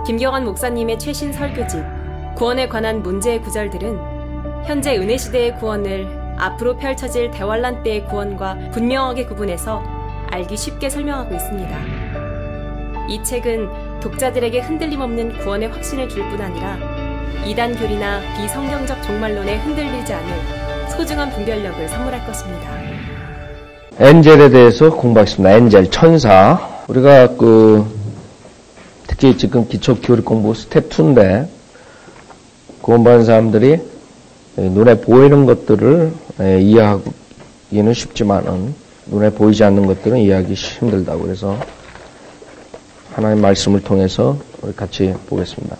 김경환 목사님의 최신 설교집 구원에 관한 문제의 구절들은 현재 은혜시대의 구원을 앞으로 펼쳐질 대환란 때의 구원과 분명하게 구분해서 알기 쉽게 설명하고 있습니다. 이 책은 독자들에게 흔들림 없는 구원의 확신을 줄 뿐 아니라 이단 교리나 비성경적 종말론에 흔들리지 않을 소중한 분별력을 선물할 것입니다. 엔젤에 대해서 공부하겠습니다. 엔젤, 천사. 우리가 특히 지금 기초교리 공부 스텝 2인데 공부하는 사람들이 눈에 보이는 것들을 이해하기는 쉽지만은 눈에 보이지 않는 것들은 이해하기 힘들다고. 그래서 하나님 말씀을 통해서 우리 같이 보겠습니다.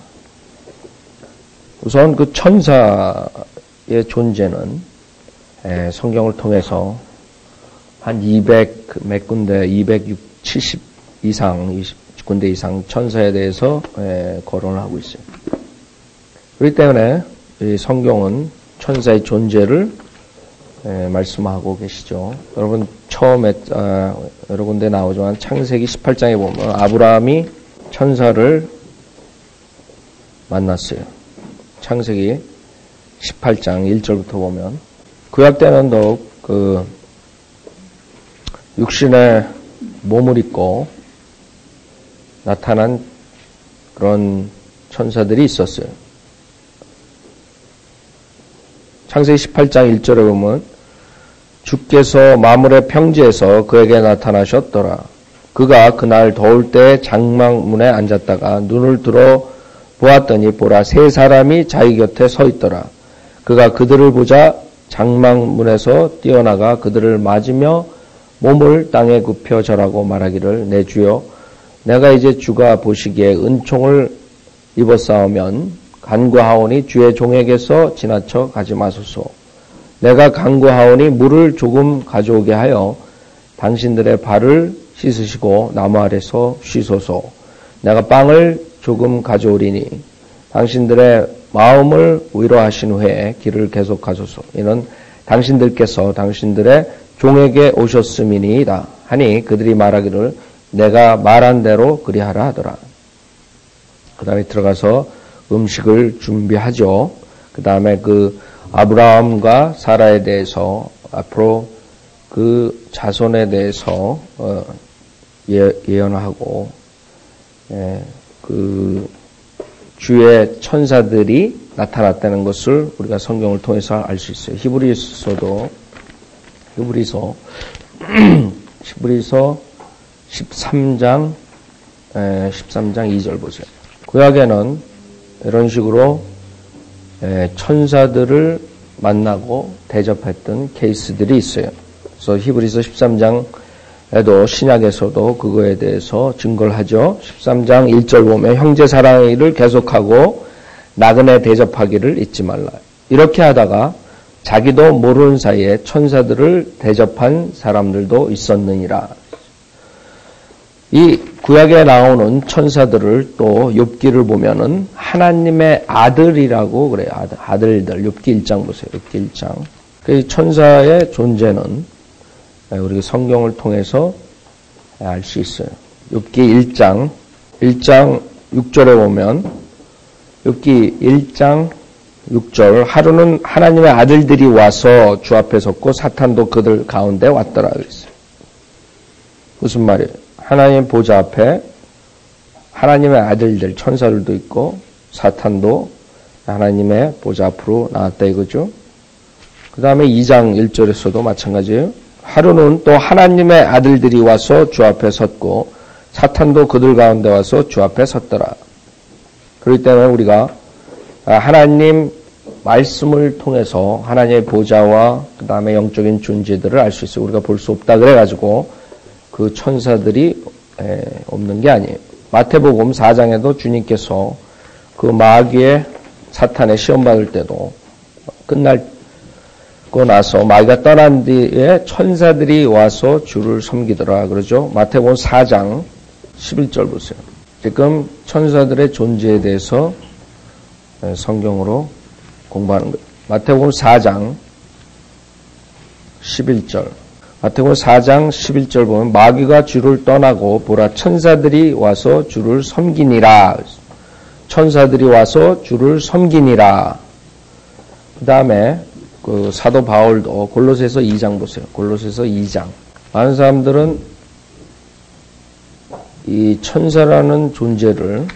우선 그 천사의 존재는 성경을 통해서 한 200몇 군데, 270 이상, 20군데 이상 천사에 대해서 거론을 하고 있어요. 그렇기 때문에 이 성경은 천사의 존재를 말씀하고 계시죠. 여러분 처음에 여러 군데 나오지만 창세기 18장에 보면 아브라함이 천사를 만났어요. 창세기 18장 1절부터 보면 구약 때는 더욱 육신의 몸을 입고 나타난 그런 천사들이 있었어요. 창세기 18장 1절에 보면 주께서 마물의 평지에서 그에게 나타나셨더라. 그가 그날 더울 때 장막문에 앉았다가 눈을 들어 보았더니 보라 세 사람이 자기 곁에 서 있더라. 그가 그들을 보자 장막문에서 뛰어나가 그들을 맞으며 몸을 땅에 굽혀 절하고 말하기를 내 주여 내가 이제 주가 보시기에 은총을 입었사오면 간구하오니 주의 종에게서 지나쳐 가지 마소서. 내가 간구하오니 물을 조금 가져오게 하여 당신들의 발을 씻으시고 나무 아래서 쉬소서. 내가 빵을 조금 가져오리니 당신들의 마음을 위로하신 후에 길을 계속 가소서. 이는 당신들께서 당신들의 종에게 오셨음이니이다 하니 그들이 말하기를 내가 말한 대로 그리하라 하더라. 그 다음에 들어가서 음식을 준비하죠. 그 다음에 아브라함과 사라에 대해서 앞으로 그 자손에 대해서 예언하고 주의 천사들이 나타났다는 것을 우리가 성경을 통해서 알 수 있어요. 히브리서 13장 2절 보세요. 구약에는 이런 식으로 천사들을 만나고 대접했던 케이스들이 있어요. 그래서 히브리서 13장에도 신약에서도 그거에 대해서 증거를 하죠. 13장 1절 보면 형제 사랑을 계속하고 나그네 대접하기를 잊지 말라. 이렇게 하다가 자기도 모르는 사이에 천사들을 대접한 사람들도 있었느니라. 이 구약에 나오는 천사들을 또 욥기를 보면은 하나님의 아들이라고 그래요. 아들들. 욥기 1장 보세요. 욥기 1장. 그 천사의 존재는 우리가 성경을 통해서 알 수 있어요. 욥기 1장 6절에 보면 욥기 1장 6절 하루는 하나님의 아들들이 와서 주 앞에 섰고 사탄도 그들 가운데 왔더라 그랬어요. 무슨 말이에요? 하나님 보좌 앞에 하나님의 아들들 천사들도 있고 사탄도 하나님의 보좌 앞으로 나왔다 이거죠. 그 다음에 2장 1절에서도 마찬가지예요. 하루는 또 하나님의 아들들이 와서 주 앞에 섰고 사탄도 그들 가운데 와서 주 앞에 섰더라. 그렇기 때문에 우리가 하나님 말씀을 통해서 하나님의 보좌와 그 다음에 영적인 존재들을 알 수 있어요. 우리가 볼 수 없다 그래가지고 그 천사들이 없는 게 아니에요. 마태복음 4장에도 주님께서 그 마귀의 사탄의 시험받을 때도 끝나고 나서 마귀가 떠난 뒤에 천사들이 와서 주를 섬기더라 그러죠. 마태복음 4장 11절 보세요. 지금 천사들의 존재에 대해서 성경으로 공부하는 거예요. 마태복음 4장 11절. 마태복음 4장 11절 보면 마귀가 주를 떠나고 보라 천사들이 와서 주를 섬기니라. 천사들이 와서 주를 섬기니라. 그 다음에 그 사도 바울도 골로새서 2장 보세요. 골로새서 2장. 많은 사람들은 이 천사라는 존재를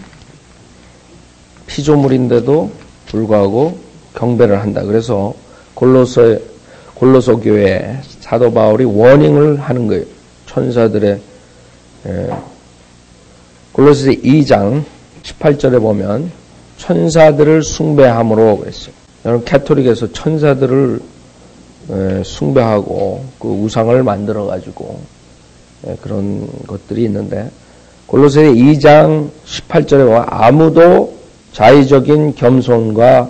피조물인데도 불구하고 경배를 한다. 그래서 골로서 교회에 사도 바울이 워닝을 하는 거예요. 천사들의 골로새 2장 18절에 보면 천사들을 숭배함으로 그랬어요. 여러분 캐토릭에서 천사들을 숭배하고 그 우상을 만들어 가지고 그런 것들이 있는데 골로새 2장 18절에 보면 아무도 자의적인 겸손과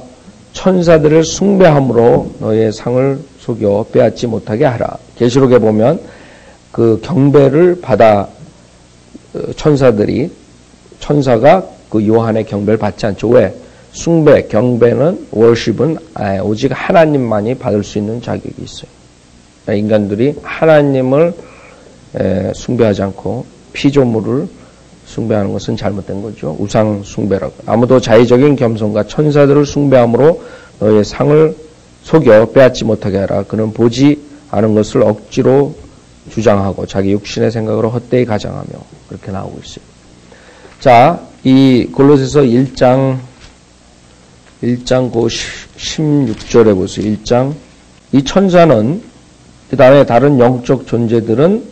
천사들을 숭배함으로 너의 상을 속여 빼앗지 못하게 하라. 계시록에 보면 그 경배를 받아 천사가 그 요한의 경배를 받지 않죠. 왜? 숭배, 경배는 worship은 오직 하나님만이 받을 수 있는 자격이 있어요. 인간들이 하나님을 숭배하지 않고 피조물을 숭배하는 것은 잘못된 거죠. 우상 숭배라고. 아무도 자의적인 겸손과 천사들을 숭배함으로 너의 상을 속여 빼앗지 못하게 하라. 그는 보지 않은 것을 억지로 주장하고 자기 육신의 생각으로 헛되이 가장하며 그렇게 나오고 있어요. 자, 이 골로새서 1장 그 16절에 보세요. 1장. 이 천사는 그 다음에 다른 영적 존재들은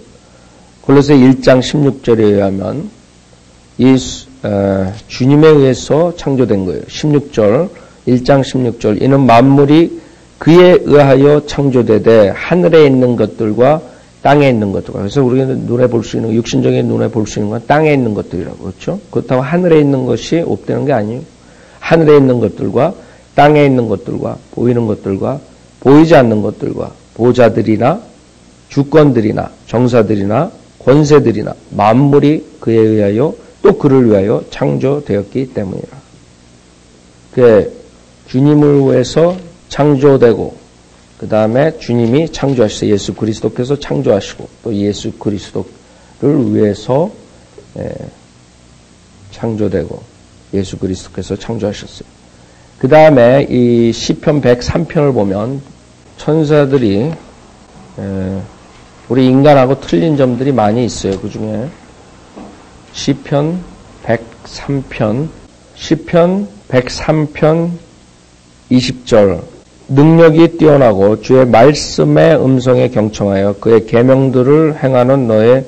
골로새 1장 16절에 의하면 이 주님에 의해서 창조된 거예요. 16절, 1장 16절. 이는 만물이 그에 의하여 창조되되 하늘에 있는 것들과 땅에 있는 것들과. 그래서 우리가 눈에 볼 수 있는, 육신적인 눈에 볼 수 있는 건 땅에 있는 것들이라고. 그렇죠? 그렇다고 하늘에 있는 것이 없다는 게 아니에요. 하늘에 있는 것들과 땅에 있는 것들과 보이는 것들과 보이지 않는 것들과 보좌들이나 주권들이나 정사들이나 권세들이나 만물이 그에 의하여 또 그를 위하여 창조되었기 때문이라. 그게 주님을 위해서 창조되고 그 다음에 주님이 창조하셨어요. 예수 그리스도께서 창조하시고 또 예수 그리스도를 위해서 창조되고 예수 그리스도께서 창조하셨어요. 그 다음에 이 시편 103편을 보면 천사들이 우리 인간하고 틀린 점들이 많이 있어요. 그 중에 시편 103편 20절 능력이 뛰어나고 주의 말씀의 음성에 경청하여 그의 계명들을 행하는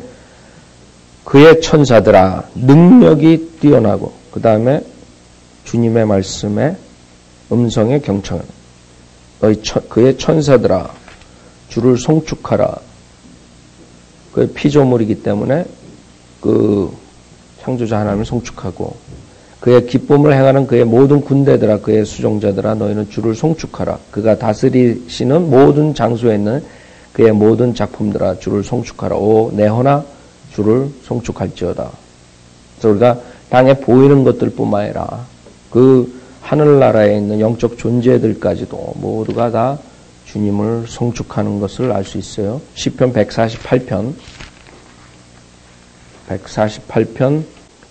그의 천사들아 능력이 뛰어나고 그 다음에 주님의 말씀의 음성에 경청하는 그의 천사들아 주를 송축하라. 그의 피조물이기 때문에 그 창조자 하나님을 송축하고 그의 기쁨을 행하는 그의 모든 군대들아 그의 수종자들아 너희는 주를 송축하라. 그가 다스리시는 모든 장소에 있는 그의 모든 작품들아 주를 송축하라. 오 내허나 주를 송축할지어다. 그래서 우리가 땅에 보이는 것들뿐만 아니라 그 하늘나라에 있는 영적 존재들까지도 모두가 다 주님을 송축하는 것을 알 수 있어요. 시편 148편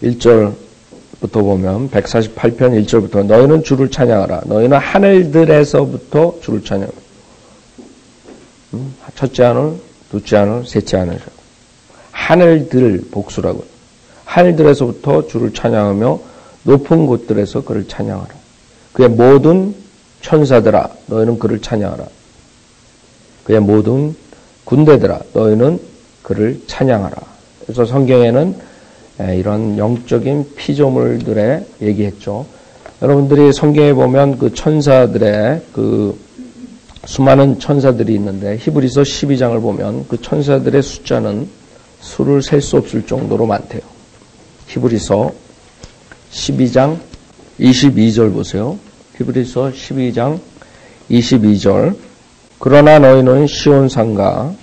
1절부터 보면 148편 1절부터 너희는 주를 찬양하라. 너희는 하늘들에서부터 주를 찬양하라. 첫째 하늘, 둘째 하늘, 셋째 하늘. 하늘들 복수라고요. 하늘들에서부터 주를 찬양하며 높은 곳들에서 그를 찬양하라. 그의 모든 천사들아 너희는 그를 찬양하라. 그의 모든 군대들아 너희는 그를 찬양하라. 그래서 성경에는 이런 영적인 피조물들의 얘기했죠. 여러분들이 성경에 보면 그 천사들의 그 수많은 천사들이 있는데 히브리서 12장을 보면 그 천사들의 숫자는 수를 셀 수 없을 정도로 많대요. 히브리서 12장 22절 보세요. 히브리서 12장 22절 그러나 너희는 시온산과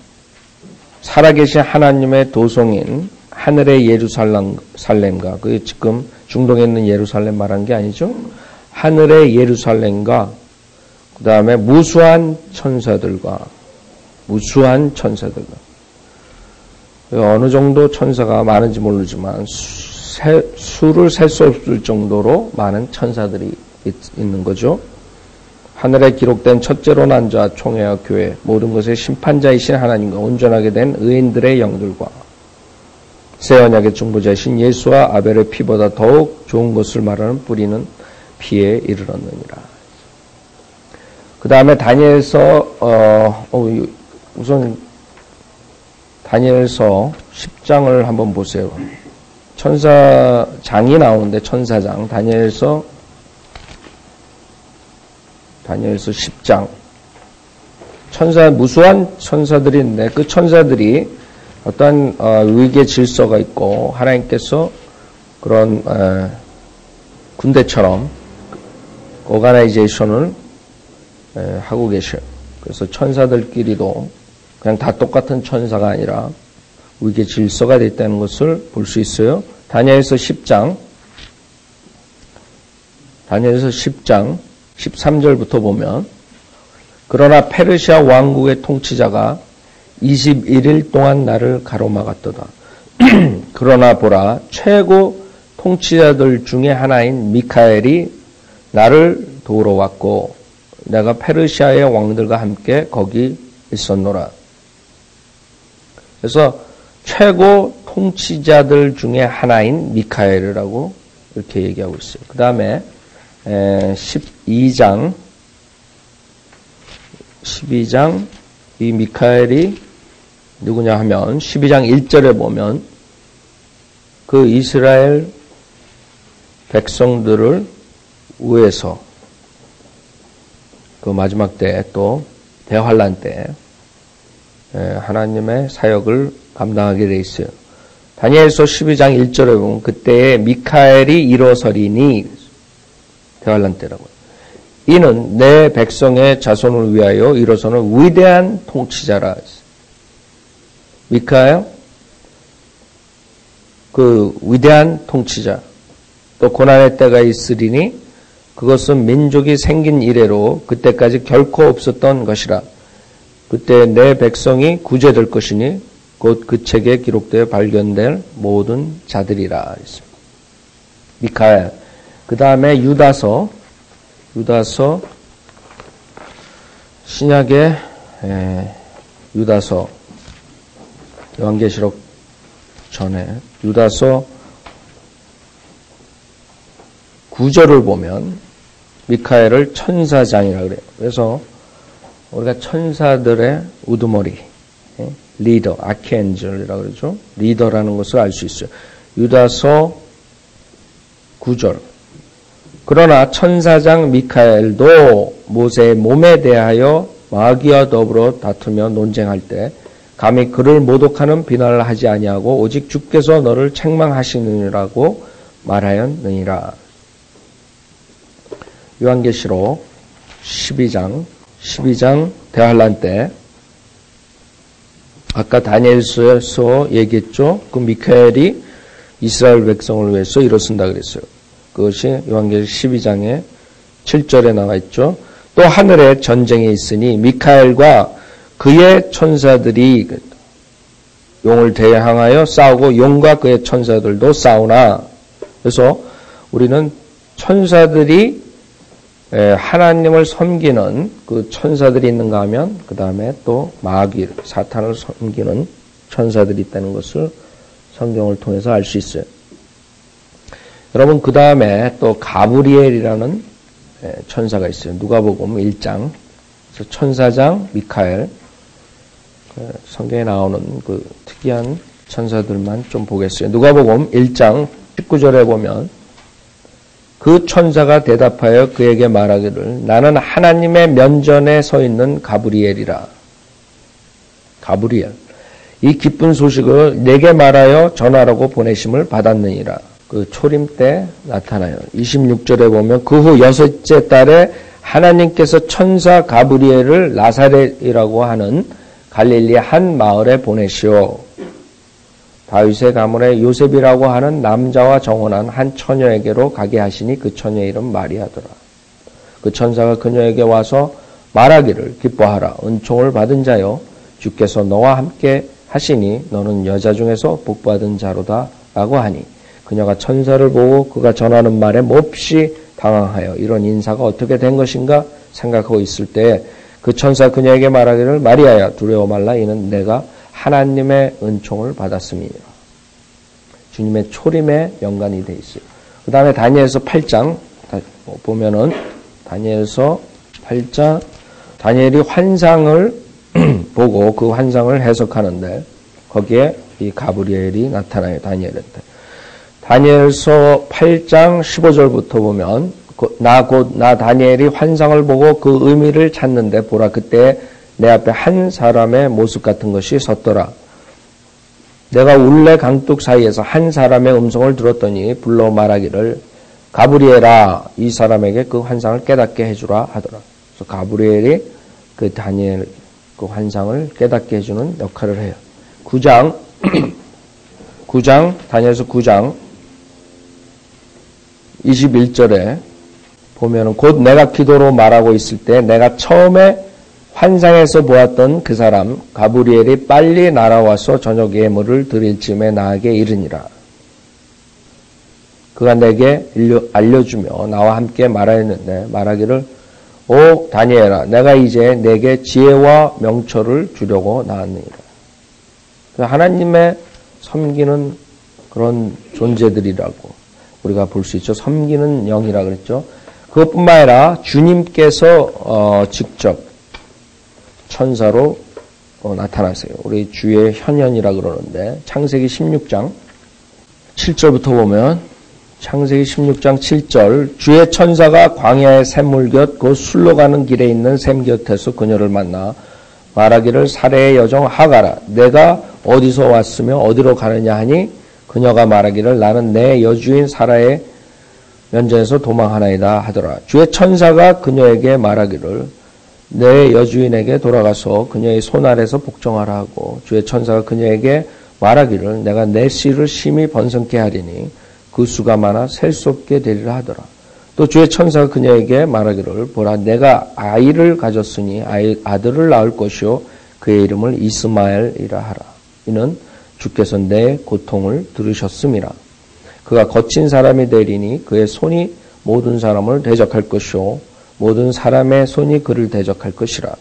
살아계신 하나님의 도성인 하늘의 예루살렘과 그 지금 중동에 있는 예루살렘 말한 게 아니죠. 하늘의 예루살렘과 그 다음에 무수한 천사들과 어느 정도 천사가 많은지 모르지만 수를 셀 수 없을 정도로 많은 천사들이 있는 거죠. 하늘에 기록된 첫째로 난 자, 총회와 교회, 모든 것의 심판자이신 하나님과 온전하게 된 의인들의 영들과 새 언약의 중보자이신 예수와 아벨의 피보다 더욱 좋은 것을 말하는 뿌리는 피에 이르렀느니라. 그 다음에 다니엘서 우선 다니엘서 10장을 한번 보세요. 천사장이 나오는데 천사장 다니엘서 10장 무수한 천사들이 있는데 그 천사들이 어떤 위계 질서가 있고 하나님께서 그런 군대처럼 오가나이제이션을 하고 계셔요. 그래서 천사들끼리도 그냥 다 똑같은 천사가 아니라 위계 질서가 있다는 것을 볼 수 있어요. 다니엘서 10장 13절부터 보면 그러나 페르시아 왕국의 통치자가 21일 동안 나를 가로막았도다. 그러나 보라, 최고 통치자들 중에 하나인 미카엘이 나를 도우러 왔고 내가 페르시아의 왕들과 함께 거기 있었노라. 그래서 최고 통치자들 중에 하나인 미카엘이라고 이렇게 얘기하고 있어요. 그 다음에 12장 이 미카엘이 누구냐 하면 12장 1절에 보면 그 이스라엘 백성들을 위해서 그 마지막 때 또 대환란 때 하나님의 사역을 감당하게 돼 있어요. 다니엘서 12장 1절에 보면 그때에 미카엘이 일어서리니 대환란 때라고요. 이는 내 백성의 자손을 위하여 일어서는 위대한 통치자라. 미카엘 그 위대한 통치자. 또 고난의 때가 있으리니 그것은 민족이 생긴 이래로 그때까지 결코 없었던 것이라. 그때 내 백성이 구제될 것이니 곧 그 책에 기록되어 발견될 모든 자들이라. 미카엘. 그 다음에 유다서 신약의 유다서 요한계시록 전에 유다서 9절을 보면 미카엘을 천사장이라고 그래요. 그래서 우리가 천사들의 우두머리, 리더, 아키엔젤이라고 그러죠. 리더라는 것을 알 수 있어요. 유다서 9절. 그러나 천사장 미카엘도 모세의 몸에 대하여 마귀와 더불어 다투며 논쟁할 때 감히 그를 모독하는 비난을 하지 아니하고 오직 주께서 너를 책망하시느니라고 말하였느니라. 요한계시록 12장 대환란 때 아까 다니엘서에서 얘기했죠. 그 미카엘이 이스라엘 백성을 위해서 일어선다 그랬어요. 그것이 요한계시록 12장의 7절에 나와 있죠. 또 하늘에 전쟁이 있으니 미카엘과 그의 천사들이 용을 대항하여 싸우고 용과 그의 천사들도 싸우나. 그래서 우리는 천사들이 하나님을 섬기는 그 천사들이 있는가 하면 그 다음에 또 마귀, 사탄을 섬기는 천사들이 있다는 것을 성경을 통해서 알 수 있어요. 여러분 그 다음에 또 가브리엘이라는 천사가 있어요. 누가복음 1장. 그래서 천사장 미카엘. 성경에 나오는 그 특이한 천사들만 좀 보겠어요. 누가복음 1장 19절에 보면 그 천사가 대답하여 그에게 말하기를 나는 하나님의 면전에 서 있는 가브리엘이라. 가브리엘. 이 기쁜 소식을 내게 말하여 전하라고 보내심을 받았느니라. 그 초림 때 나타나요. 26절에 보면 그 후 6째 달에 하나님께서 천사 가브리엘을 나사렛이라고 하는 갈릴리 한 마을에 보내시오. 다윗의 가문의 요셉이라고 하는 남자와 정혼한 한 처녀에게로 가게 하시니 그 처녀의 이름 마리아더라. 그 천사가 그녀에게 와서 말하기를 기뻐하라. 은총을 받은 자여 주께서 너와 함께 하시니 너는 여자 중에서 복받은 자로다 라고 하니 그녀가 천사를 보고 그가 전하는 말에 몹시 당황하여 이런 인사가 어떻게 된 것인가 생각하고 있을 때 그 천사 그녀에게 말하기를 마리아야 두려워 말라 이는 내가 하나님의 은총을 받았음이니라. 주님의 초림에 연관이 되어 있어요. 그 다음에 다니엘서 8장 보면은 다니엘서 8장 다니엘이 환상을 보고 그 환상을 해석하는데 거기에 이 가브리엘이 나타나요. 다니엘한테. 다니엘서 8장 15절부터 보면 나 다니엘이 환상을 보고 그 의미를 찾는데 보라 그때 내 앞에 한 사람의 모습 같은 것이 섰더라. 내가 울레 강둑 사이에서 한 사람의 음성을 들었더니 불러 말하기를 가브리엘아 이 사람에게 그 환상을 깨닫게 해주라 하더라. 그래서 가브리엘이 그 다니엘 그 환상을 깨닫게 해주는 역할을 해요. 9장 다니엘서 9장 21절에 보면은 곧 내가 기도로 말하고 있을 때 내가 처음에 환상에서 보았던 그 사람 가브리엘이 빨리 날아와서 저녁 예물을 드릴 즈음에 나에게 이르니라. 그가 내게 알려주며 나와 함께 말하였는데 말하기를 오 다니엘아 내가 이제 내게 지혜와 명철을 주려고 나왔느니라. 하나님의 섬기는 그런 존재들이라고 우리가 볼 수 있죠. 섬기는 영이라 그랬죠. 그것뿐만 아니라 주님께서 직접 천사로 나타나세요. 우리 주의 현현이라 그러는데 창세기 16장 7절부터 보면 창세기 16장 7절 주의 천사가 광야의 샘물 곁 그 술로 가는 길에 있는 샘 곁에서 그녀를 만나 말하기를 사레의 여종 하가라 내가 어디서 왔으며 어디로 가느냐 하니 그녀가 말하기를 나는 내 여주인 사라의 면전에서 도망하나이다 하더라. 주의 천사가 그녀에게 말하기를 내 여주인에게 돌아가서 그녀의 손 아래서 복종하라 하고 주의 천사가 그녀에게 말하기를 내가 내 씨를 심히 번성케 하리니 그 수가 많아 셀 수 없게 되리라 하더라. 또 주의 천사가 그녀에게 말하기를 보라 내가 아이를 가졌으니 아들을 낳을 것이요 그의 이름을 이스마엘이라 하라. 이는 주께서 내 고통을 들으셨음이라. 그가 거친 사람이 되리니 그의 손이 모든 사람을 대적할 것이요 모든 사람의 손이 그를 대적할 것이라.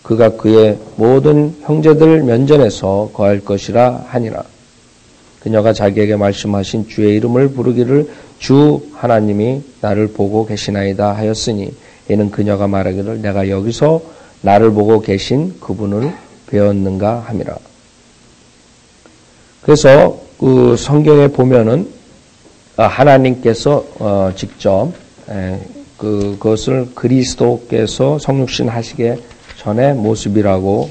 그가 그의 모든 형제들 면전에서 거할 것이라 하니라. 그녀가 자기에게 말씀하신 주의 이름을 부르기를 주 하나님이 나를 보고 계시나이다 하였으니 이는 그녀가 말하기를 내가 여기서 나를 보고 계신 그분을 배웠는가 함이라. 그래서 그 성경에 보면은 하나님께서 직접 그것을 그리스도께서 성육신 하시기 전의 모습이라고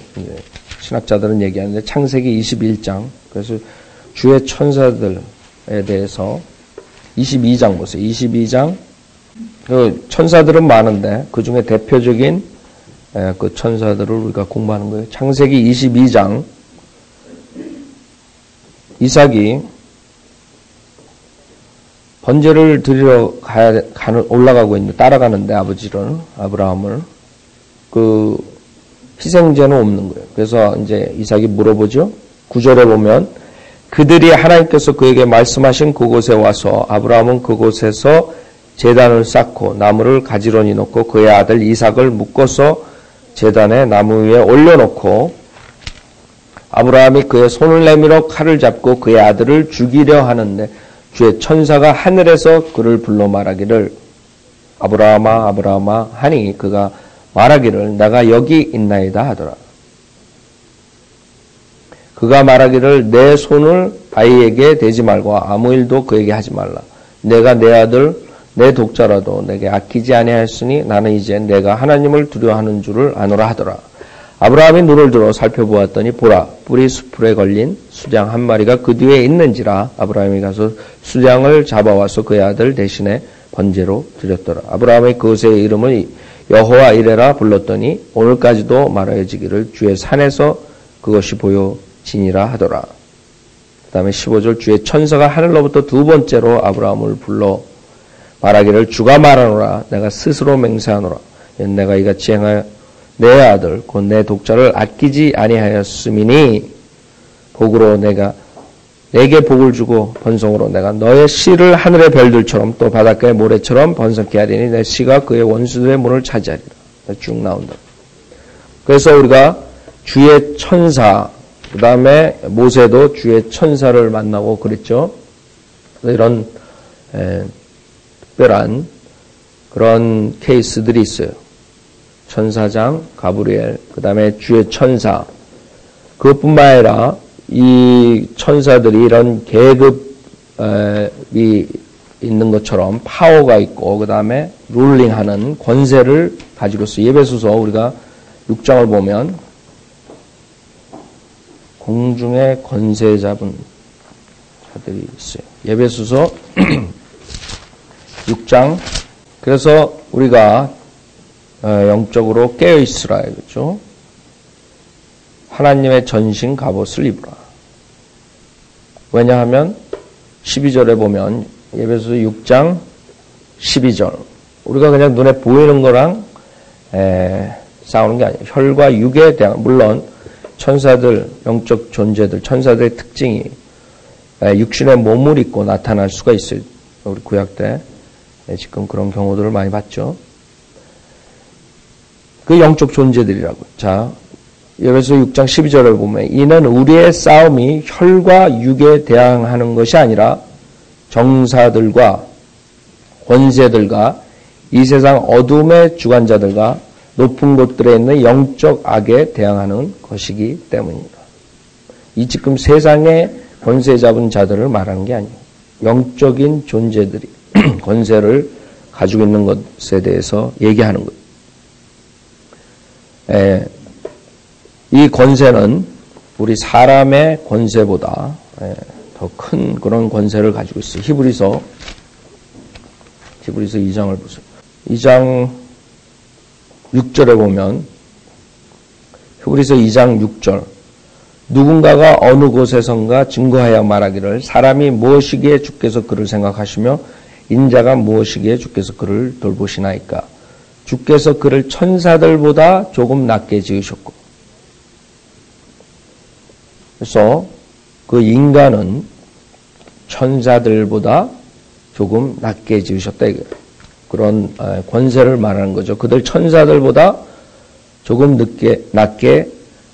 신학자들은 얘기하는데 창세기 21장 그래서 주의 천사들에 대해서 22장 보세요. 22장 그 천사들은 많은데 그 중에 대표적인 그 천사들을 우리가 공부하는 거예요. 창세기 22장 이삭이 번제를 드리러 올라가고 있는데 따라가는데 아브라함을 그 희생제는 없는 거예요. 그래서 이제 이삭이 물어보죠. 9절에 보면 그들이 하나님께서 그에게 말씀하신 그곳에 와서 아브라함은 그곳에서 제단을 쌓고 나무를 가지런히 놓고 그의 아들 이삭을 묶어서 제단에 나무 위에 올려놓고 아브라함이 그의 손을 내밀어 칼을 잡고 그의 아들을 죽이려 하는데 주의 천사가 하늘에서 그를 불러 말하기를 아브라함아 아브라함아 하니 그가 말하기를 내가 여기 있나이다 하더라. 그가 말하기를 내 손을 아이에게 대지 말고 아무 일도 그에게 하지 말라. 내가 내 아들 내 독자라도 내게 아끼지 아니하였으니 나는 이제 내가 하나님을 두려워하는 줄을 아노라 하더라. 아브라함이 눈을 들어 살펴보았더니 보라 뿔이 수풀에 걸린 수장 한 마리가 그 뒤에 있는지라. 아브라함이 가서 수장을 잡아와서 그의 아들 대신에 번제로 드렸더라. 아브라함이 그것의 이름을 여호와 이레라 불렀더니 오늘까지도 말하여지기를 주의 산에서 그것이 보여지니라 하더라. 그 다음에 15절 주의 천사가 하늘로부터 두 번째로 아브라함을 불러 말하기를 주가 말하노라 내가 스스로 맹세하노라 내가 이같이 행하여 내 아들 곧 내 독자를 아끼지 아니하였음이니 복으로 내가 내게 복을 주고 번성으로 내가 너의 씨를 하늘의 별들처럼 또 바닷가의 모래처럼 번성케 하리니 내 씨가 그의 원수들의 문을 차지하리라. 쭉 나온다. 그래서 우리가 주의 천사, 그 다음에 모세도 주의 천사를 만나고 그랬죠. 이런 특별한 그런 케이스들이 있어요. 천사장, 가브리엘, 그 다음에 주의 천사. 그것뿐만 아니라 이 천사들이 이런 계급이 있는 것처럼 파워가 있고 그 다음에 룰링하는 권세를 가지고 있어요. 예배소서 우리가 6장을 보면 공중에 권세 잡은 자들이 있어요. 예배소서 6장. 그래서 우리가 영적으로 깨어있으라. 그렇죠? 하나님의 전신 갑옷을 입으라. 왜냐하면 12절에 보면 예배소서 6장 12절 우리가 그냥 눈에 보이는 거랑 싸우는 게 아니에요. 혈과 육에 대한, 물론 천사들, 영적 존재들, 천사들의 특징이 육신의 몸을 입고 나타날 수가 있어요. 우리 구약 때 지금 그런 경우들을 많이 봤죠. 그 영적 존재들이라고. 자, 예배소 6장 12절을 보면 이는 우리의 싸움이 혈과 육에 대항하는 것이 아니라 정사들과 권세들과 이 세상 어둠의 주관자들과 높은 곳들에 있는 영적 악에 대항하는 것이기 때문입니다. 이 지금 세상의 권세 잡은 자들을 말하는 게 아니에요. 영적인 존재들이 권세를 가지고 있는 것에 대해서 얘기하는 거예요. 이 권세는 우리 사람의 권세보다 더 큰 그런 권세를 가지고 있어요. 히브리서 2장을 보세요. 2장 6절에 보면 히브리서 2장 6절 누군가가 어느 곳에선가 증거하여 말하기를 사람이 무엇이기에 주께서 그를 생각하시며 인자가 무엇이기에 주께서 그를 돌보시나이까. 주께서 그를 천사들보다 조금 낮게 지으셨고. 그래서 그 인간은 천사들보다 조금 낮게 지으셨다. 그런 권세를 말하는 거죠. 그들 천사들보다 조금 낮게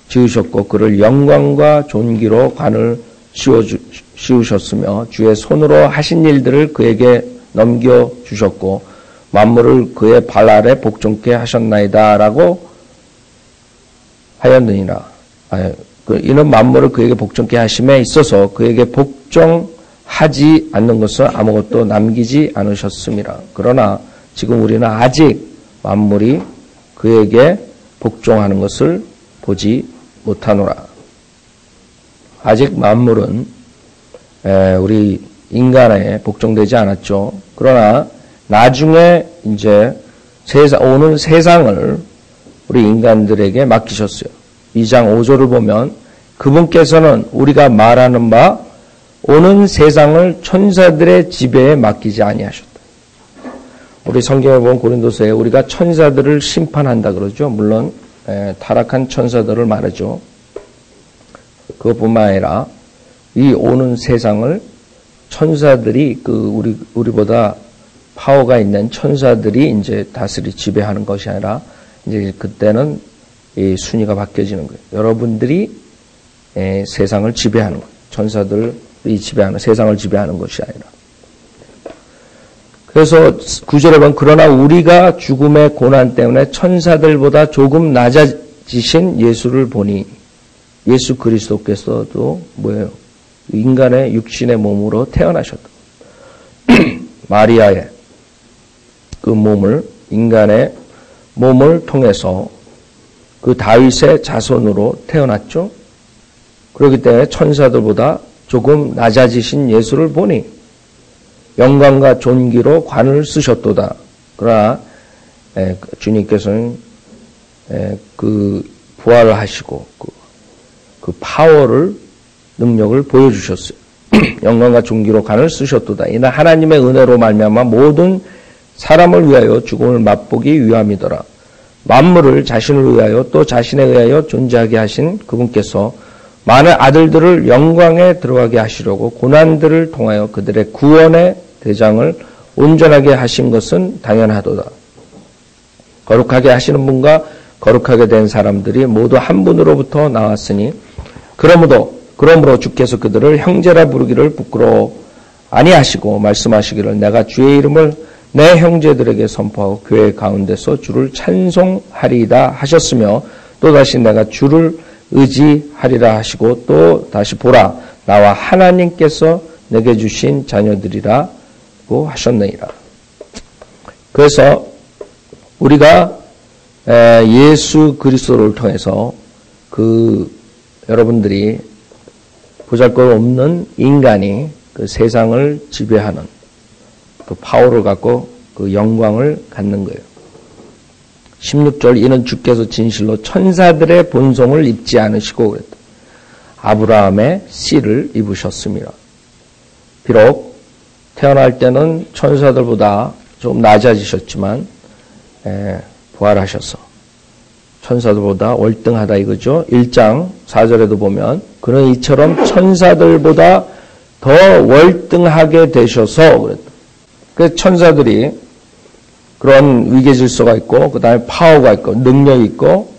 지으셨고 그를 영광과 존귀로 관을 씌우셨으며 주의 손으로 하신 일들을 그에게 넘겨주셨고 만물을 그의 발 아래 복종케 하셨나이다 라고 하였느니라. 이는 만물을 그에게 복종케 하심에 있어서 그에게 복종하지 않는 것은 아무것도 남기지 않으셨음이라. 그러나 지금 우리는 아직 만물이 그에게 복종하는 것을 보지 못하노라. 아직 만물은 우리 인간에 복종되지 않았죠. 그러나 나중에 이제 오는 세상을 우리 인간들에게 맡기셨어요. 2장 5절을 보면 그분께서는 우리가 말하는 바 오는 세상을 천사들의 지배에 맡기지 아니하셨다. 우리 성경에 보면 고린도서에 우리가 천사들을 심판한다 그러죠. 물론 타락한 천사들을 말하죠. 그것뿐만 아니라 이 오는 세상을 천사들이 우리보다 파워가 있는 천사들이 이제 다스리 지배하는 것이 아니라 이제 그때는 이 순위가 바뀌어지는 거예요. 여러분들이 세상을 지배하는 거예요. 천사들이 지배하는 세상을 지배하는 것이 아니라. 그래서 9절에 보면 그러나 우리가 죽음의 고난 때문에 천사들보다 조금 낮아지신 예수를 보니 예수 그리스도께서도 뭐예요? 인간의 육신의 몸으로 태어나셨다. 마리아의 그 몸을 인간의 몸을 통해서 그 다윗의 자손으로 태어났죠. 그렇기 때문에 천사들보다 조금 낮아지신 예수를 보니 영광과 존귀로 관을 쓰셨도다. 그러나 주님께서는 그 부활을 하시고 그 파워를 능력을 보여주셨어요. 영광과 존귀로 관을 쓰셨도다. 이는 하나님의 은혜로 말미암아 모든 사람을 위하여 죽음을 맛보기 위함이더라. 만물을 자신을 위하여 또 자신에 의하여 존재하게 하신 그분께서 많은 아들들을 영광에 들어가게 하시려고 고난들을 통하여 그들의 구원의 대장을 온전하게 하신 것은 당연하도다. 거룩하게 하시는 분과 거룩하게 된 사람들이 모두 한 분으로부터 나왔으니 그러므로 주께서 그들을 형제라 부르기를 부끄러워 아니하시고 말씀하시기를 내가 주의 이름을 내 형제들에게 선포하고 교회 가운데서 주를 찬송하리이다 하셨으며 또다시 내가 주를 의지하리라 하시고 또 다시 보라 나와 하나님께서 내게 주신 자녀들이라고 하셨느니라. 그래서 우리가 예수 그리스도를 통해서 여러분들이 보잘것없는 인간이 그 세상을 지배하는 그 파워를 갖고 그 영광을 갖는 거예요. 16절 이는 주께서 진실로 천사들의 본성을 입지 않으시고 그랬다. 아브라함의 씨를 입으셨습니다. 비록 태어날 때는 천사들보다 좀 낮아지셨지만 부활하셔서 천사들보다 월등하다 이거죠. 1장 4절에도 보면 그는 이처럼 천사들보다 더 월등하게 되셔서 그랬다. 그 천사들이 그런 위계질서가 있고 그 다음에 파워가 있고 능력이 있고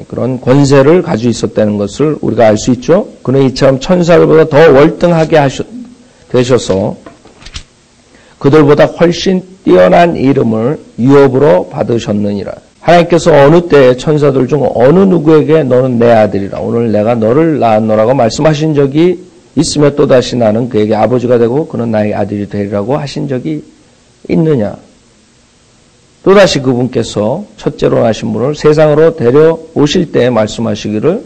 그런 권세를 가지고 있었다는 것을 우리가 알 수 있죠. 그는 이처럼 천사들보다 더 월등하게 되셔서 그들보다 훨씬 뛰어난 이름을 유업으로 받으셨느니라. 하나님께서 어느 때에 천사들 중 어느 누구에게 너는 내 아들이라 오늘 내가 너를 낳았노라고 말씀하신 적이 있으며 또다시 나는 그에게 아버지가 되고 그는 나의 아들이 되리라고 하신 적이 있느냐. 또다시 그분께서 첫째로 나신 분을 세상으로 데려오실 때 말씀하시기를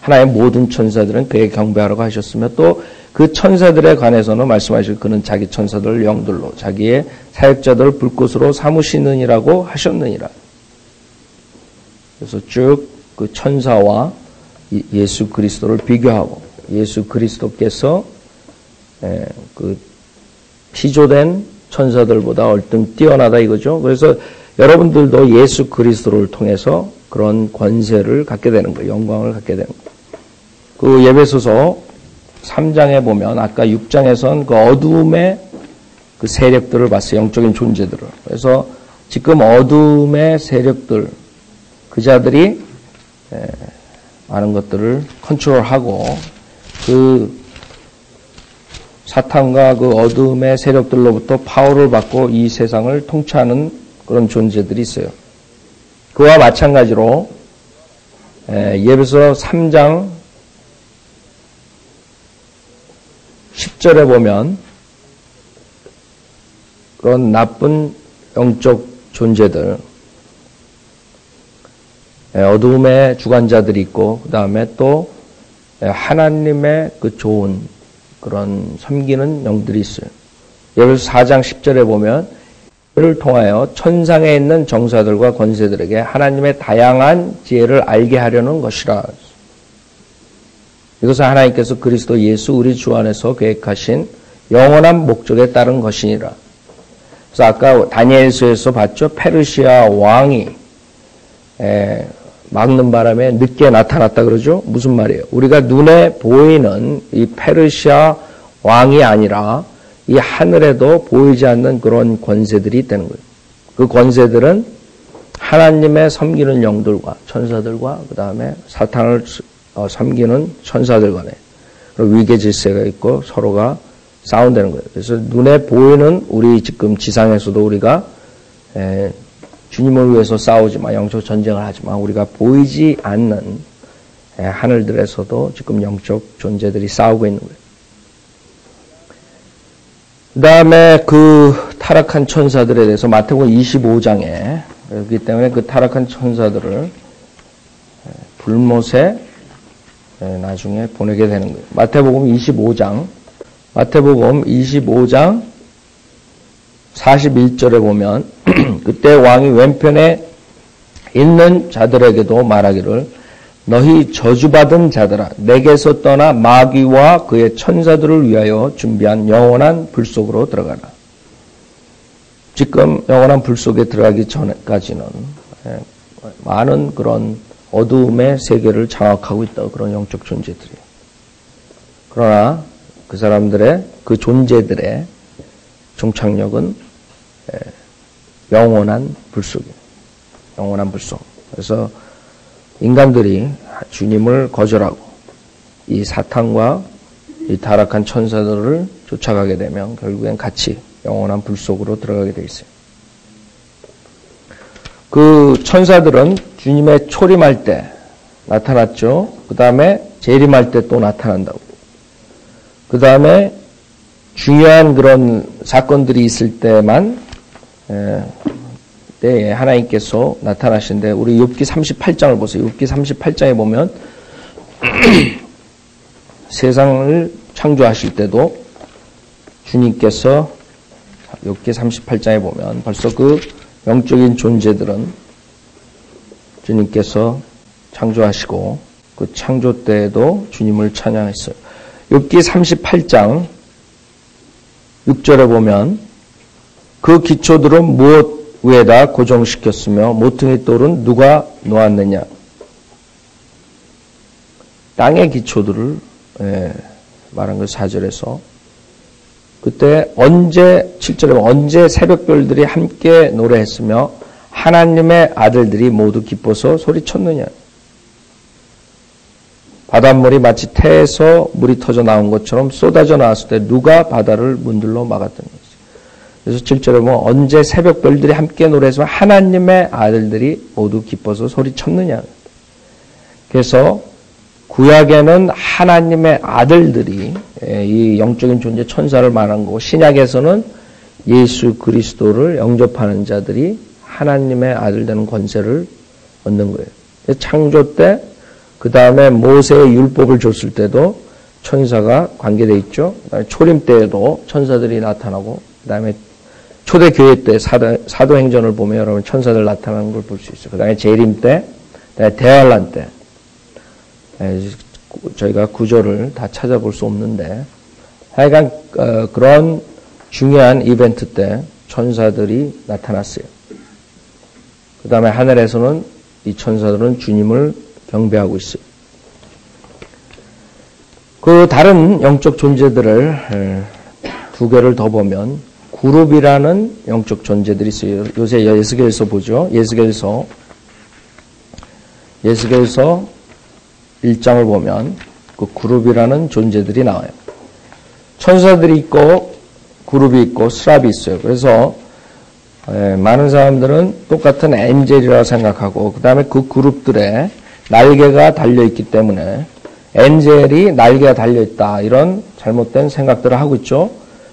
하나의 모든 천사들은 그에게 경배하라고 하셨으며 또 그 천사들에 관해서는 말씀하시기를 그는 자기 천사들을 영들로 자기의 사역자들을 불꽃으로 삼으시느니라고 하셨느니라. 그래서 쭉 그 천사와 예수 그리스도를 비교하고 예수 그리스도께서 그 피조된 천사들보다 얼등 뛰어나다 이거죠. 그래서 여러분들도 예수 그리스도를 통해서 그런 권세를 갖게 되는 거예요. 영광을 갖게 되는 거예요. 그 에베소서 3장에 보면 아까 6장에선 그 어두움의 그 세력들을 봤어요. 영적인 존재들을. 그래서 지금 어두움의 세력들 그 자들이 많은 것들을 컨트롤하고 그 사탄과 그 어둠의 세력들로부터 파워를 받고 이 세상을 통치하는 그런 존재들이 있어요. 그와 마찬가지로 에베소서 3장 10절에 보면 그런 나쁜 영적 존재들 어둠의 주관자들이 있고 그 다음에 또 하나님의 그 좋은 그런 섬기는 영들이 있어요. 에베소서 4장 10절에 보면 그를 통하여 천상에 있는 정사들과 권세들에게 하나님의 다양한 지혜를 알게 하려는 것이라. 이것은 하나님께서 그리스도 예수 우리 주 안에서 계획하신 영원한 목적에 따른 것이니라. 그래서 아까 다니엘서에서 봤죠. 페르시아 왕이 막는 바람에 늦게 나타났다 그러죠. 무슨 말이에요? 우리가 눈에 보이는 이 페르시아 왕이 아니라 이 하늘에도 보이지 않는 그런 권세들이 있다는 거예요. 그 권세들은 하나님의 섬기는 영들과 천사들과 그 다음에 사탄을 섬기는 천사들 간에 위계 질서가 있고 서로가 싸운다는 거예요. 그래서 눈에 보이는 우리 지금 지상에서도 우리가 주님을 위해서 싸우지만 영적 전쟁을 하지만 우리가 보이지 않는 하늘들에서도 지금 영적 존재들이 싸우고 있는 거예요. 그 다음에 그 타락한 천사들에 대해서 마태복음 25장에 그렇기 때문에 그 타락한 천사들을 불못에 나중에 보내게 되는 거예요. 마태복음 25장 41절에 보면 그때 왕이 왼편에 있는 자들에게도 말하기를 너희 저주받은 자들아 내게서 떠나 마귀와 그의 천사들을 위하여 준비한 영원한 불 속으로 들어가라. 지금 영원한 불 속에 들어가기 전까지는 많은 그런 어두움의 세계를 장악하고 있다. 그런 영적 존재들이에요. 그러나 그 사람들의, 그 존재들의 종착역은 영원한 불속이에요. 영원한 불속. 그래서 인간들이 주님을 거절하고 이 사탄과 이 타락한 천사들을 쫓아가게 되면 결국엔 같이 영원한 불속으로 들어가게 돼 있어요. 그 천사들은 주님의 초림할 때 나타났죠. 그 다음에 재림할 때 또 나타난다고. 그 다음에 중요한 그런 사건들이 있을 때만 때에 하나님께서 나타나시는데, 우리 욥기 38장을 보세요. 욥기 38장에 보면 세상을 창조하실 때도 주님께서, 욥기 38장에 보면 벌써 그 영적인 존재들은 주님께서 창조하시고 그 창조 때에도 주님을 찬양했어요. 욥기 38장 6절에 보면 그 기초들은 무엇 위에다 고정시켰으며 모퉁이 돌은 누가 놓았느냐. 땅의 기초들을 말한 그 4절에서 그때 언제 7절에 언제 새벽별들이 함께 노래했으며 하나님의 아들들이 모두 기뻐서 소리쳤느냐. 바닷물이 마치 태에서 물이 터져 나온 것처럼 쏟아져 나왔을 때 누가 바다를 문들러 막았더니. 그래서 7절에 보면 언제 새벽별들이 함께 노래해서 하나님의 아들들이 모두 기뻐서 소리쳤느냐. 그래서 구약에는 하나님의 아들들이 이 영적인 존재 천사를 말한 거고, 신약에서는 예수 그리스도를 영접하는 자들이 하나님의 아들 되는 권세를 얻는 거예요. 창조 때, 그 다음에 모세의 율법을 줬을 때도 천사가 관계되어 있죠. 그다음에 초림 때에도 천사들이 나타나고, 그 다음에 초대교회 때 사도행전을 보면 여러분 천사들 나타나는 걸 볼 수 있어요. 그 다음에 재림 때, 대환란 때. 저희가 구절을 다 찾아볼 수 없는데, 하여간 그런 중요한 이벤트 때 천사들이 나타났어요. 그 다음에 하늘에서는 이 천사들은 주님을 경배하고 있어요. 그 다른 영적 존재들을 두 개를 더 보면 그룹이라는 영적 존재들이 있어요. 요새 예스겔서 보죠. 예스겔서 1장을 보면 그 그룹이라는 존재들이 나와요. 천사들이 있고 그룹이 있고 스랍이 있어요. 그래서 많은 사람들은 똑같은 엔젤이라고 생각하고, 그 다음에 그 그룹들에 날개가 달려있기 때문에 엔젤이 날개가 달려있다, 이런 잘못된 생각들을 하고 있죠.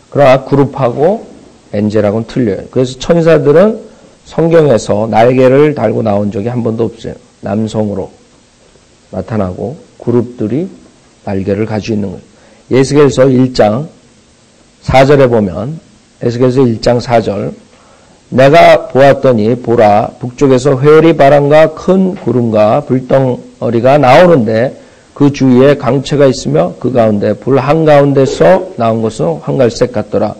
그러나 그룹하고 엔젤하고는 틀려요. 그래서 천사들은 성경에서 날개를 달고 나온 적이 한 번도 없어요. 남성으로 나타나고 그룹들이 날개를 가지고 있는 거예요. 예스겔서 1장 4절에 보면, 예스겔서 1장 4절, 내가 보았더니 보라 북쪽에서 회오리 바람과 큰 구름과 불덩어리가 나오는데 그 주위에 강체가 있으며 그 가운데 불 한가운데서 나온 것은 황갈색 같더라.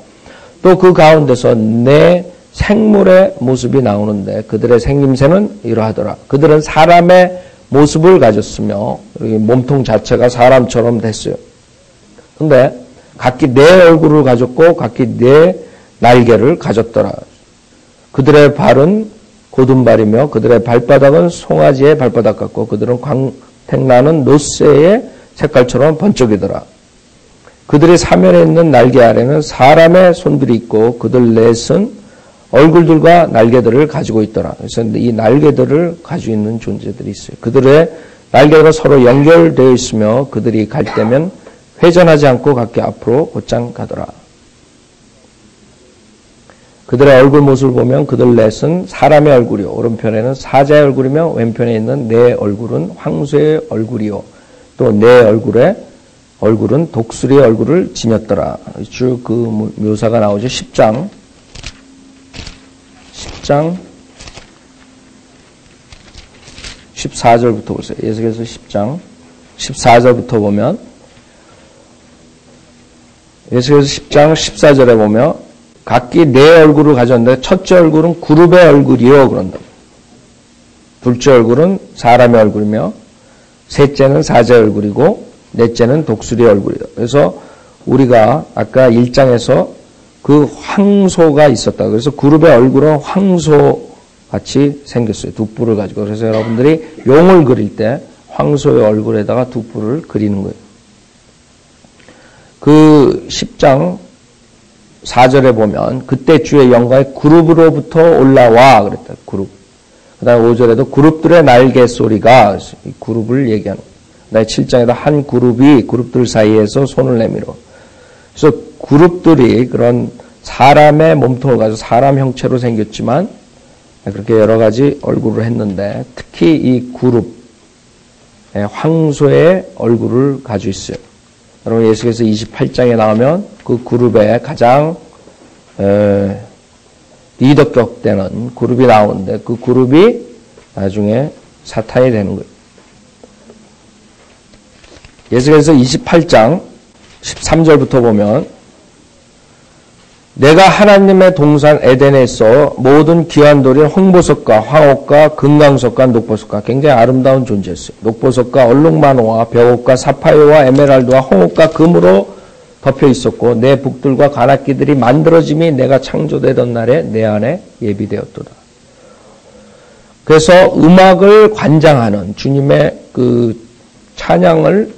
또 그 가운데서 내 생물의 모습이 나오는데 그들의 생김새는 이러하더라. 그들은 사람의 모습을 가졌으며 몸통 자체가 사람처럼 됐어요. 근데 각기 네 얼굴을 가졌고 각기 네 날개를 가졌더라. 그들의 발은 고든발이며 그들의 발바닥은 송아지의 발바닥 같고 그들은 광택나는 노새의 색깔처럼 번쩍이더라. 그들의 사면에 있는 날개 아래는 사람의 손들이 있고 그들 넷은 얼굴들과 날개들을 가지고 있더라. 그래서 이 날개들을 가지고 있는 존재들이 있어요. 그들의 날개가 서로 연결되어 있으며 그들이 갈 때면 회전하지 않고 각기 앞으로 곧장 가더라. 그들의 얼굴 모습을 보면 그들 넷은 사람의 얼굴이요, 오른편에는 사자의 얼굴이며 왼편에 있는 네 얼굴은 황소의 얼굴이요, 또 네 얼굴은 독수리의 얼굴을 지녔더라. 쭉 그 묘사가 나오죠. 10장 14절부터 보세요. 예수께서 10장 14절부터 보면, 예수께서 10장 14절에 보면 각기 네 얼굴을 가졌는데 첫째 얼굴은 그룹의 얼굴이요 그런다. 둘째 얼굴은 사람의 얼굴이며 셋째는 사자의 얼굴이고 넷째는 독수리의 얼굴이다. 그래서 우리가 아까 1장에서 그 황소가 있었다. 그래서 그룹의 얼굴은 황소 같이 생겼어요. 두 뿔을 가지고. 그래서 여러분들이 용을 그릴 때 황소의 얼굴에다가 두 뿔을 그리는 거예요. 그 10장 4절에 보면 그때 주의 영광이 그룹으로부터 올라와 그랬다. 그룹. 그 다음에 5절에도 그룹들의 날개 소리가 이 그룹을 얘기하는 거예요. 그 다음에 7장에도 한 그룹이 그룹들 사이에서 손을 내밀어. 그래서 그룹들이 그런 사람의 몸통을 가지고 사람 형체로 생겼지만 그렇게 여러 가지 얼굴을 했는데 특히 이 그룹 황소의 얼굴을 가지고 있어요. 여러분 예수께서 28장에 나오면 그 그룹의 가장 리더격 되는 그룹이 나오는데 그 그룹이 나중에 사탄이 되는 거예요. 예수께서 28장 13절부터 보면 내가 하나님의 동산 에덴에서 모든 귀한 돌인 홍보석과 황옥과 금강석과 녹보석과 굉장히 아름다운 존재였어요. 녹보석과 얼룩만호와 벽옥과 사파이어와 에메랄드와 홍옥과 금으로 덮여 있었고 내 북들과 관악기들이 만들어짐이 내가 창조되던 날에 내 안에 예비되었도다. 그래서 음악을 관장하는 주님의 그 찬양을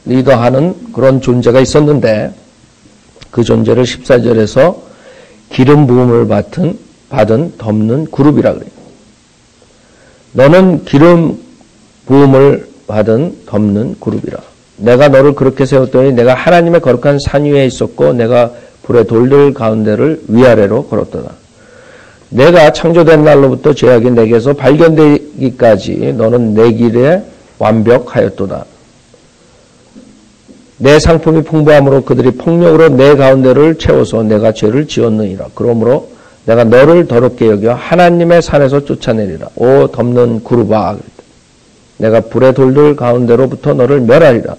리더하는 그런 존재가 있었는데 그 존재를 14절에서 기름 부음을 받은 덮는 그룹이라 그래요. 너는 기름 부음을 받은 덮는 그룹이라. 내가 너를 그렇게 세웠더니 내가 하나님의 거룩한 산 위에 있었고 내가 불의 돌들 가운데를 위아래로 걸었도다. 내가 창조된 날로부터 죄악이 내게서 발견되기까지 너는 내 길에 완벽하였도다. 내 상품이 풍부함으로 그들이 폭력으로 내 가운데를 채워서 내가 죄를 지었느니라. 그러므로 내가 너를 더럽게 여겨 하나님의 산에서 쫓아내리라. 오 덮는 그룹아. 내가 불의 돌들 가운데로부터 너를 멸하리라.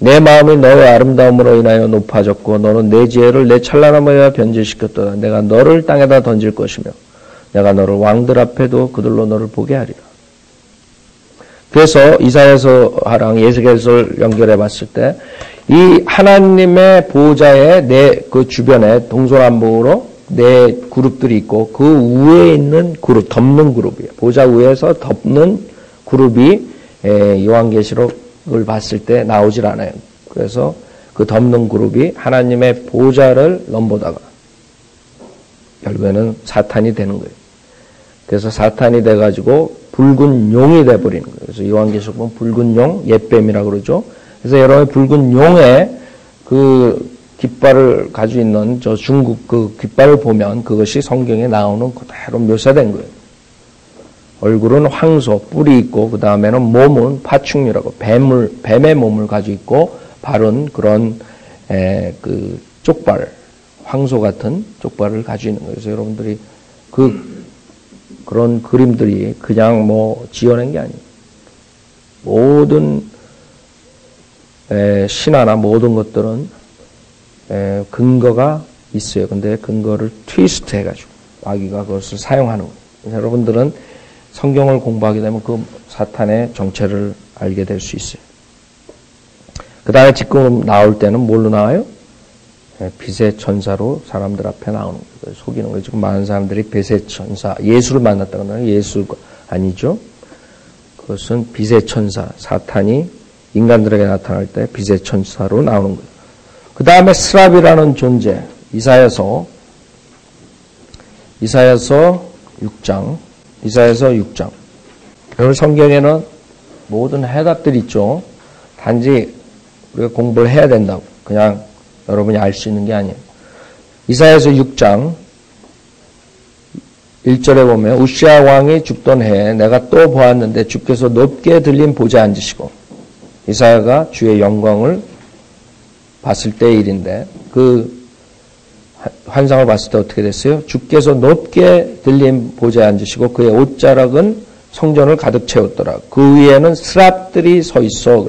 내 마음이 너의 아름다움으로 인하여 높아졌고 너는 내 지혜를 내 찬란함에 변질시켰도다. 내가 너를 땅에다 던질 것이며 내가 너를 왕들 앞에도 그들로 너를 보게 하리라. 그래서 이사야서랑 예수께서를 연결해 봤을 때 이 하나님의 보호자의 내 그 주변에 동서남북으로 네 그룹들이 있고 그 위에 있는 그룹, 덮는 그룹이에요. 보호자 위에서 덮는 그룹이 요한계시록을 봤을 때 나오질 않아요. 그래서 그 덮는 그룹이 하나님의 보호자를 넘보다가 결국에는 사탄이 되는 거예요. 그래서 사탄이 돼가지고 붉은 용이 돼버리는 거예요. 그래서 요한계시록 보면 붉은 용, 옛뱀이라고 그러죠. 그래서 여러분 붉은 용의 그 깃발을 가지고 있는 저 중국 그 깃발을 보면 그것이 성경에 나오는 그대로 묘사된 거예요. 얼굴은 황소, 뿔이 있고 그 다음에는 몸은 파충류라고 뱀의 몸을 가지고 있고 발은 그런 그 쪽발, 황소 같은 쪽발을 가지고 있는 거예요. 그래서 여러분들이 그런 그림들이 그냥 뭐 지어낸 게 아니에요. 모든 신화나 모든 것들은 근거가 있어요. 근데 근거를 트위스트 해가지고 마귀가 그것을 사용하는 거예요. 그래서 여러분들은 성경을 공부하게 되면 그 사탄의 정체를 알게 될 수 있어요. 그 다음에 지금 나올 때는 뭘로 나와요? 빛의 천사로 사람들 앞에 나오는 거예요. 속이는 거예요. 지금 많은 사람들이 빛의 천사, 예수를 만났다고 하는 예수가 아니죠. 그것은 빛의 천사, 사탄이 인간들에게 나타날 때 빛의 천사로 나오는 거예요. 그 다음에 스랍이라는 존재, 이사야서 6장. 여러분 성경에는 모든 해답들이 있죠. 단지 우리가 공부를 해야 된다고. 그냥 여러분이 알 수 있는 게 아니에요. 이사야서 6장 1절에 보면 우시아 왕이 죽던 해에 내가 또 보았는데 주께서 높게 들린 보좌에 앉으시고 이사야가 주의 영광을 봤을 때의 일인데 그 환상을 봤을 때 어떻게 됐어요? 주께서 높게 들린 보좌에 앉으시고 그의 옷자락은 성전을 가득 채웠더라. 그 위에는 스랍들이 서 있어.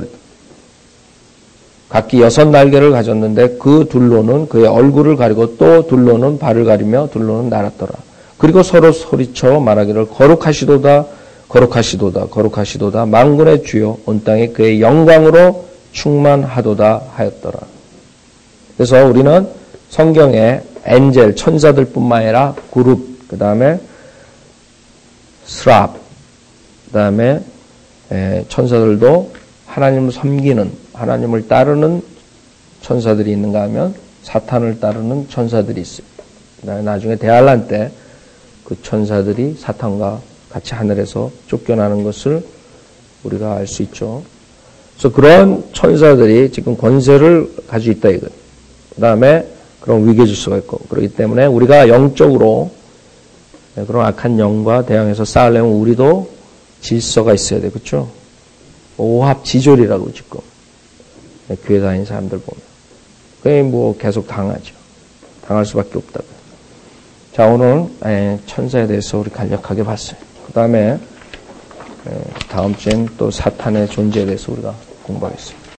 각기 6날개를 가졌는데 그 둘로는 그의 얼굴을 가리고 또 둘로는 발을 가리며 둘로는 날았더라. 그리고 서로 소리쳐 말하기를 거룩하시도다 거룩하시도다, 거룩하시도다. 만군의 주요 온 땅에 그의 영광으로 충만하도다 하였더라. 그래서 우리는 성경에 엔젤, 천사들뿐만 아니라 그룹, 그 다음에 스랍, 그 다음에 천사들도 하나님을 섬기는, 하나님을 따르는 천사들이 있는가 하면 사탄을 따르는 천사들이 있어요. 나중에 대환란 때 그 천사들이 사탄과 같이 하늘에서 쫓겨나는 것을 우리가 알 수 있죠. 그래서 그런 천사들이 지금 권세를 가지고 있다 이거예요. 그 다음에 그런 위계 질서가 있고, 그렇기 때문에 우리가 영적으로 그런 악한 영과 대항해서 싸우려면 우리도 질서가 있어야 돼. 그렇죠? 오합지졸이라고 지금 교회 다니는 사람들 보면 그게 뭐 계속 당하죠. 당할 수밖에 없다고요. 자, 오늘 천사에 대해서 우리 간략하게 봤어요. 그 다음에 다음 주엔 또 사탄의 존재에 대해서 우리가 공부하겠습니다.